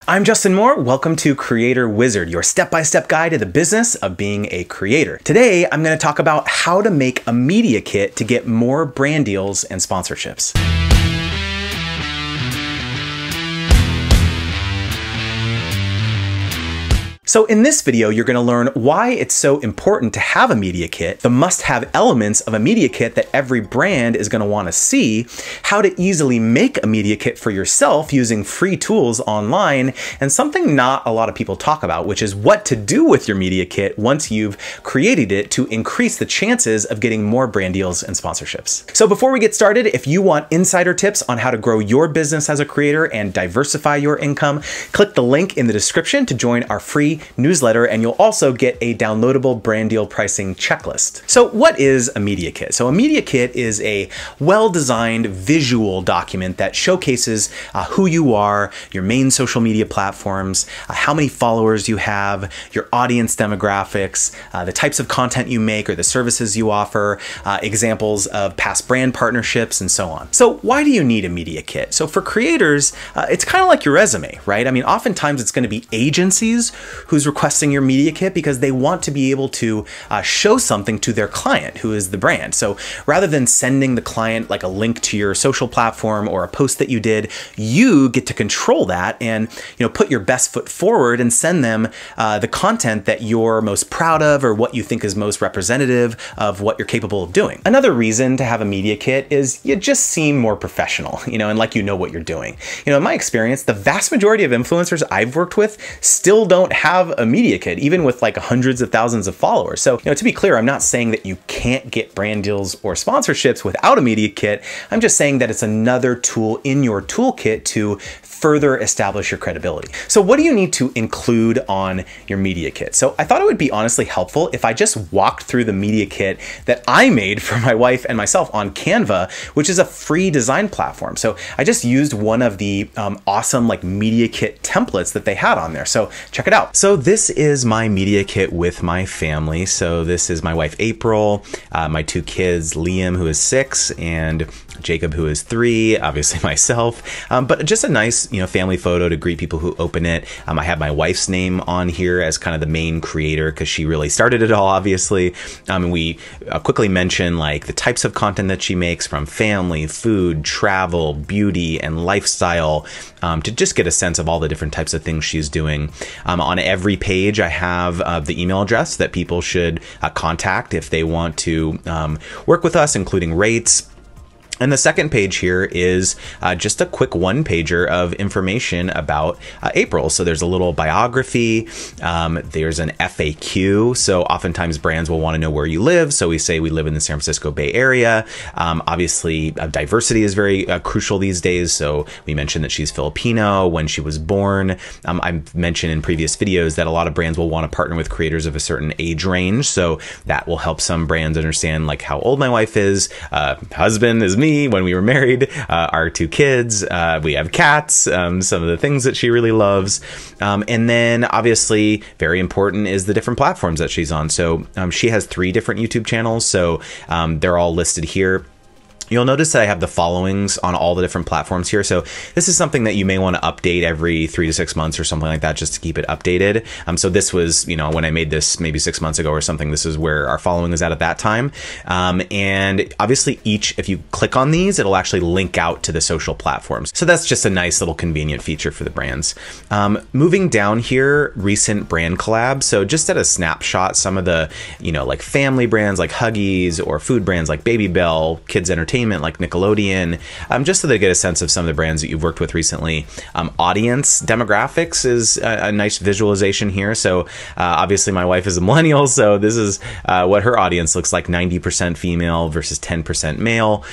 I'm Justin Moore. Welcome to Creator Wizard, your step-by-step guide to the business of being a creator. Today, I'm going to talk about how to make a media kit to get more brand deals and sponsorships. So in this video, you're going to learn why it's so important to have a media kit, the must-have elements of a media kit that every brand is going to want to see, how to easily make a media kit for yourself using free tools online, and something not a lot of people talk about, which is what to do with your media kit once you've created it to increase the chances of getting more brand deals and sponsorships. So before we get started, if you want insider tips on how to grow your business as a creator and diversify your income, click the link in the description to join our free newsletter, and you'll also get a downloadable brand deal pricing checklist. So what is a media kit? So a media kit is a well-designed visual document that showcases who you are, your main social media platforms, how many followers you have, your audience demographics, the types of content you make or the services you offer, examples of past brand partnerships, and so on. So why do you need a media kit? So for creators, it's kind of like your resume, right? I mean, oftentimes it's going to be agencies who's requesting your media kit because they want to be able to show something to their client, who is the brand. So rather than sending the client like a link to your social platform or a post that you did, you get to control that and put your best foot forward and send them the content that you're most proud of or what you think is most representative of what you're capable of doing. Another reason to have a media kit is you just seem more professional, and like what you're doing. In my experience, the vast majority of influencers I've worked with still don't have a media kit, even with like hundreds of thousands of followers. So, to be clear, I'm not saying that you can't get brand deals or sponsorships without a media kit. I'm just saying that it's another tool in your toolkit to further establish your credibility. So what do you need to include on your media kit? So I thought it would be honestly helpful if I just walked through the media kit that I made for my wife and myself on Canva, which is a free design platform. So I just used one of the awesome media kit templates that they had on there. So check it out. So this is my media kit with my family. So this is my wife, April, my two kids, Liam, who is 6, and Jacob, who is 3, obviously myself, but just a nice, family photo to greet people who open it. I have my wife's name on here as kind of the main creator because she really started it all, obviously. And we quickly mention the types of content that she makes, from family, food, travel, beauty, and lifestyle, to just get a sense of all the different types of things she's doing. On every page, I have the email address that people should contact if they want to work with us, including rates. And the second page here is just a quick one-pager of information about April. So there's a little biography, there's an FAQ. So oftentimes brands will want to know where you live. So we say we live in the San Francisco Bay Area. Obviously, diversity is very crucial these days. So we mentioned that she's Filipino, when she was born. I've mentioned in previous videos that a lot of brands will want to partner with creators of a certain age range. So that will help some brands understand how old my wife is. Husband is me when we were married, our 2 kids, we have cats, some of the things that she really loves. And then obviously very important is the different platforms that she's on. So she has 3 different YouTube channels. So they're all listed here. You'll notice that I have the followings on all the different platforms here. So this is something that you may want to update every 3 to 6 months or something like that, just to keep it updated. So this was, when I made this maybe 6 months ago or something, this is where our following is at that time. And obviously if you click on these, it'll actually link out to the social platforms. So that's just a nice little convenient feature for the brands. Moving down here, recent brand collabs. So just at a snapshot, some of the, family brands like Huggies, or food brands like Baby Bell, kids entertainment like Nickelodeon, just so they get a sense of some of the brands that you've worked with recently. Audience demographics is a nice visualization here. So obviously my wife is a millennial, so this is what her audience looks like, 90% female versus 10% male.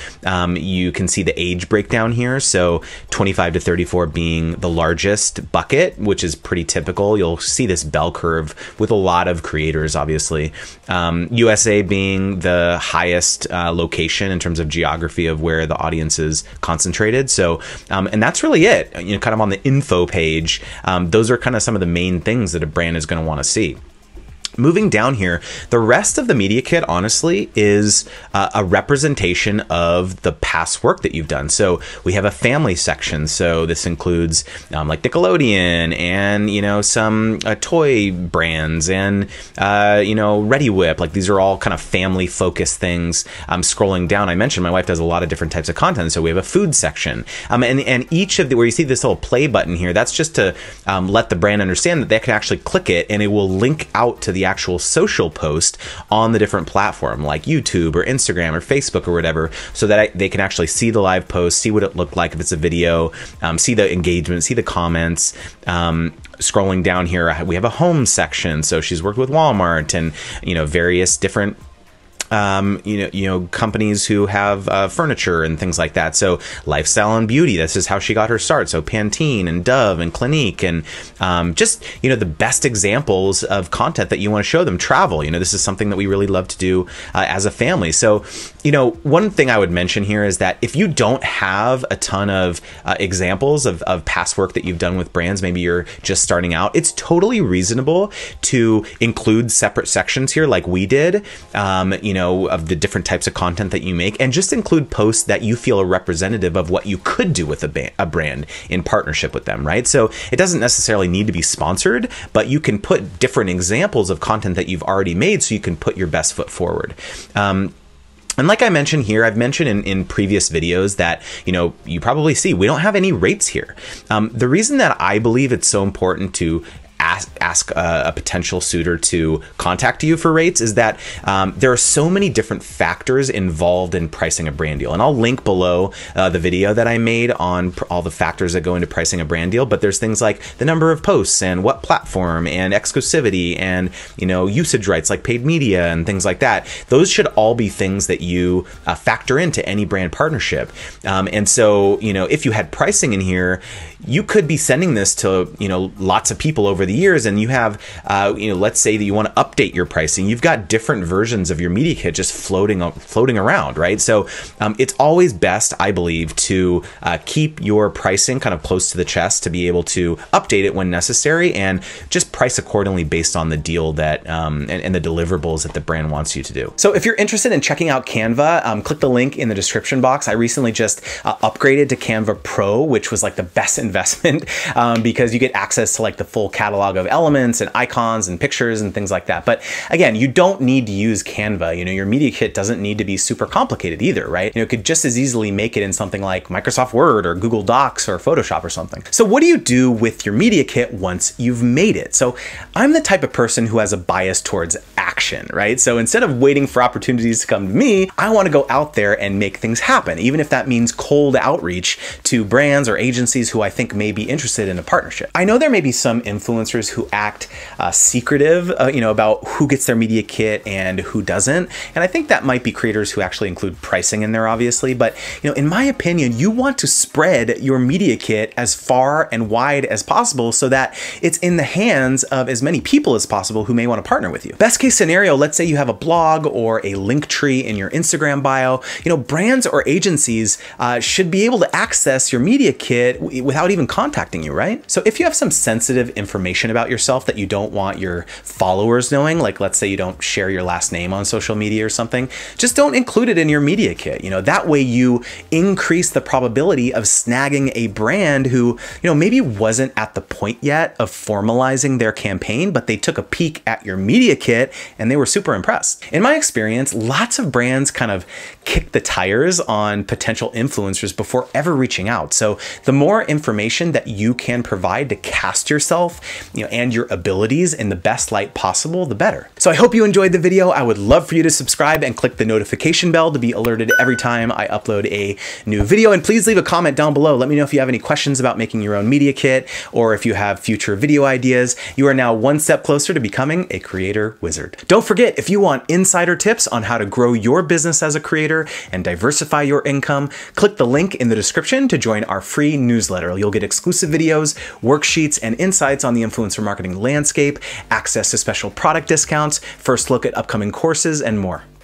You can see the age breakdown here. So 25 to 34 being the largest bucket, which is pretty typical. You'll see this bell curve with a lot of creators, obviously. USA being the highest location in terms of geography of where the audience is concentrated. So, and that's really it, kind of on the info page. Those are kind of some of the main things that a brand is going to want to see. Moving down here, the rest of the media kit, honestly, is a representation of the past work that you've done. So we have a family section. So this includes like Nickelodeon and, you know, some toy brands and, you know, Reddi-wip. Like these are all kind of family focused things. Scrolling down, I mentioned my wife does a lot of different types of content. So we have a food section. And each of the, where you see this little play button here, that's just to let the brand understand that they can actually click it and it will link out to the actual social post on the different platform like YouTube or Instagram or Facebook or whatever, so that they can actually see the live post, see what it looked like if it's a video, see the engagement, see the comments. Scrolling down here, we have a home section. So she's worked with Walmart and, you know, various different you know, companies who have furniture and things like that. So lifestyle and beauty, this is how she got her start. So Pantene and Dove and Clinique and just, you know, the best examples of content that you want to show them. Travel, you know, this is something that we really love to do as a family. So, you know, one thing I would mention here is that if you don't have a ton of examples of past work that you've done with brands, maybe you're just starting out, it's totally reasonable to include separate sections here like we did, you know, of the different types of content that you make, and just include posts that you feel are representative of what you could do with a brand in partnership with them, right? So it doesn't necessarily need to be sponsored, but you can put different examples of content that you've already made so you can put your best foot forward. And like I mentioned here, I've mentioned in previous videos that, you know, you probably see we don't have any rates here. The reason that I believe it's so important to ask a potential suitor to contact you for rates is that there are so many different factors involved in pricing a brand deal. And I'll link below the video that I made on all the factors that go into pricing a brand deal. But there's things like the number of posts and what platform and exclusivity and, you know, usage rights like paid media and things like that. Those should all be things that you factor into any brand partnership. And so, you know, if you had pricing in here, you could be sending this to, you know, lots of people over the years, and you have, you know, let's say that you want to update your pricing. You've got different versions of your media kit just floating around, right? So it's always best, I believe, to keep your pricing kind of close to the chest to be able to update it when necessary and just price accordingly based on the deal that and the deliverables that the brand wants you to do. So if you're interested in checking out Canva, click the link in the description box. I recently just upgraded to Canva Pro, which was like the best investment because you get access to like the full catalog of elements and icons and pictures and things like that. But again, you don't need to use Canva. You know, your media kit doesn't need to be super complicated either, right? You know, it could just as easily make it in something like Microsoft Word or Google Docs or Photoshop or something. So what do you do with your media kit once you've made it? So I'm the type of person who has a bias towards action, right? So instead of waiting for opportunities to come to me, I want to go out there and make things happen, even if that means cold outreach to brands or agencies who I think may be interested in a partnership. I know there may be some influencers who act secretive, you know, about who gets their media kit and who doesn't. And I think that might be creators who actually include pricing in there, obviously. But, you know, in my opinion, you want to spread your media kit as far and wide as possible so that it's in the hands of as many people as possible who may want to partner with you. Best case scenario, let's say you have a blog or a link tree in your Instagram bio. You know, brands or agencies should be able to access your media kit without even contacting you, right? So if you have some sensitive information about yourself that you don't want your followers knowing, like let's say you don't share your last name on social media or something, just don't include it in your media kit. You know, that way you increase the probability of snagging a brand who, you know, maybe wasn't at the point yet of formalizing their campaign, but they took a peek at your media kit and they were super impressed. In my experience, lots of brands kind of kick the tires on potential influencers before ever reaching out. So the more information that you can provide to cast yourself, you know, and your abilities in the best light possible, the better. So I hope you enjoyed the video. I would love for you to subscribe and click the notification bell to be alerted every time I upload a new video. And please leave a comment down below. Let me know if you have any questions about making your own media kit, or if you have future video ideas. You are now one step closer to becoming a creator wizard. Don't forget, if you want insider tips on how to grow your business as a creator and diversify your income, click the link in the description to join our free newsletter. You'll get exclusive videos, worksheets, and insights on the influencer marketing landscape, access to special product discounts, first look at upcoming courses, and more.